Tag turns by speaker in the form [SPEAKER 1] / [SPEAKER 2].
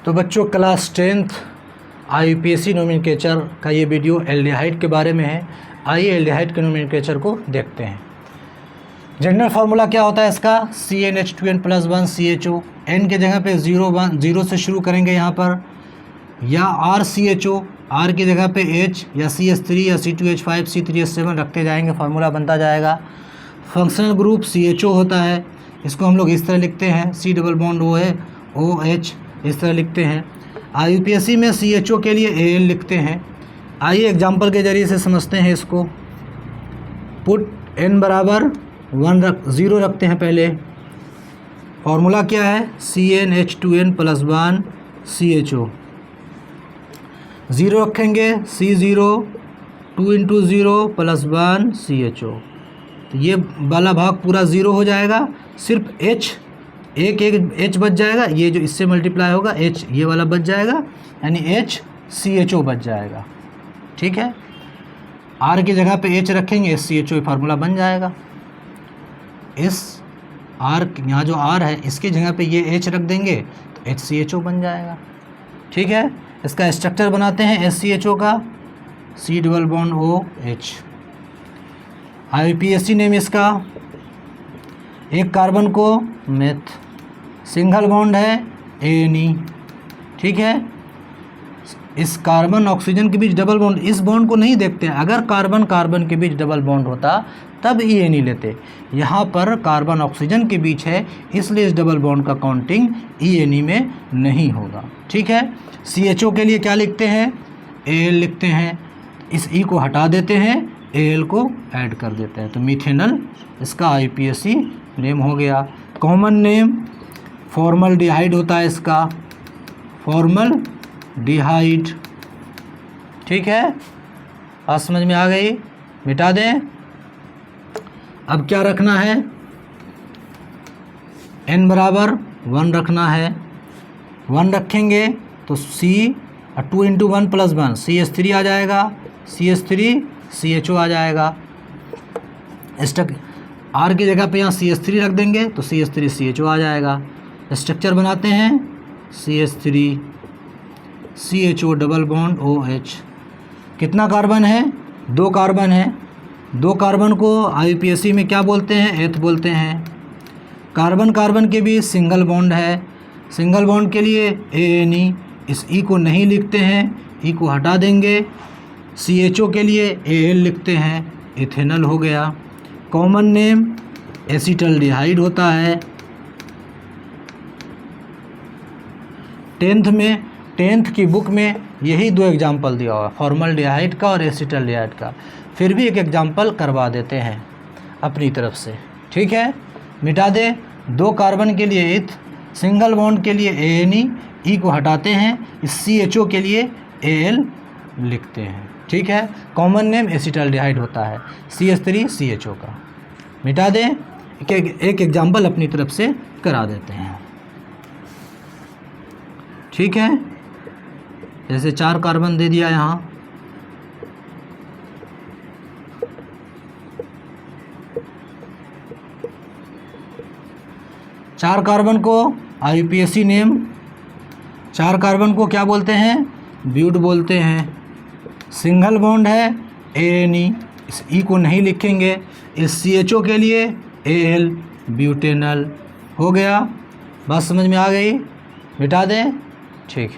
[SPEAKER 1] तो बच्चों class 10th IUPAC nomenclature का ये वीडियो एल्डिहाइड के बारे में है। आइए एल्डिहाइड के नोमेनक्लेचर को देखते हैं। जनरल फार्मूला क्या होता है इसका, CnH2n+1 CHO। N के जगह पे 0 से शुरू करेंगे यहाँ पर, या RCHO, R की जगह पे H या CH3 या C2H5 C3H7 रखते जाएंगे, फार्मूला बनता जाएगा। फंक्शनल ग्रुप CHO होता है, इसको हम लोग इस तरह लिखते हैं, C डबल बॉन्ड OH इस तरह लिखते हैं। IUPAC में CHO के लिए AL लिखते हैं। आइए एग्जाम्पल के ज़रिए से समझते हैं इसको। पुट n बराबर 0 रखते हैं पहले। फार्मूला क्या है, CnH2n+1 CHO। 0 रखेंगे, C0 2 × 0 + 1 CHO। तो ये वाला भाग पूरा 0 हो जाएगा, सिर्फ H एक H बच जाएगा, ये जो इससे मल्टीप्लाई होगा H ये वाला बच जाएगा, यानी HCHO बच जाएगा। ठीक है, R की जगह पे H रखेंगे, SCHO फार्मूला बन जाएगा। इस R यहाँ जो R है इसकी जगह पे ये H रख देंगे तो HCHO बन जाएगा। ठीक है, इसका स्ट्रक्चर बनाते हैं SCHO का, C double bond OH। IUPAC name इसका, एक कार्बन को मेथ, सिंगल बॉन्ड है ANE। ठीक है, इस कार्बन ऑक्सीजन के बीच डबल बॉन्ड, इस बॉन्ड को नहीं देखते हैं। अगर कार्बन कार्बन के बीच डबल बॉन्ड होता तब ENE लेते, यहाँ पर कार्बन ऑक्सीजन के बीच है इसलिए इस डबल बॉन्ड का काउंटिंग ENE में नहीं होगा। ठीक है, CHO के लिए क्या लिखते हैं, AL लिखते हैं। इस E को हटा देते हैं, AL को ऐड कर देते हैं, तो मीथेनल इसका IUPAC नेम हो गया। कॉमन नेम फॉर्मल्डिहाइड होता है इसका, फॉर्मल्डिहाइड। ठीक है, बात समझ में आ गई, मिटा दें। अब क्या रखना है, n बराबर 1 रखना है। 1 रखेंगे तो C 2 × 1 + 1 CH3 आ जाएगा, CH3 CHO आ जाएगा। R की जगह पे यहाँ CH3 रख देंगे तो CH3 CHO आ जाएगा। स्ट्रक्चर बनाते हैं, CH3 CHO double bond OH। कितना कार्बन है, 2 कार्बन है। 2 कार्बन को IUPAC में क्या बोलते हैं, एथ बोलते हैं। कार्बन कार्बन के बीच सिंगल बॉन्ड है, सिंगल बॉन्ड के लिए ANE। इस E को नहीं लिखते हैं, E को हटा देंगे। CHO के लिए AL लिखते हैं, इथेनल हो गया। कॉमन नेम एसिटल्डिहाइड होता है। 10th की बुक में यही 2 एग्जाम्पल दिया हुआ, फॉर्मल्डिहाइड का और एसिटल्डिहाइड का। फिर भी एक एग्जाम्पल करवा देते हैं अपनी तरफ से। ठीक है, मिटा दे। 2 कार्बन के लिए इथ, सिंगल बॉन्ड के लिए ANE, E को हटाते हैं, इस CHO के लिए AL लिखते हैं। ठीक है, कॉमन नेम एसिटल्डिहाइड होता है, CH3 CHO का। मिटा दें, एक एग्जाम्पल अपनी तरफ से करा देते हैं। ठीक है, जैसे 4 कार्बन दे दिया यहाँ, चार कार्बन को IUPAC नेम, 4 कार्बन को क्या बोलते हैं, ब्यूट बोलते हैं। सिंगल बॉन्ड है ANE, इस E को नहीं लिखेंगे। इस CHO के लिए AL, ब्यूटेनल हो गया। बात समझ में आ गई, मिटा दें। ठीक है।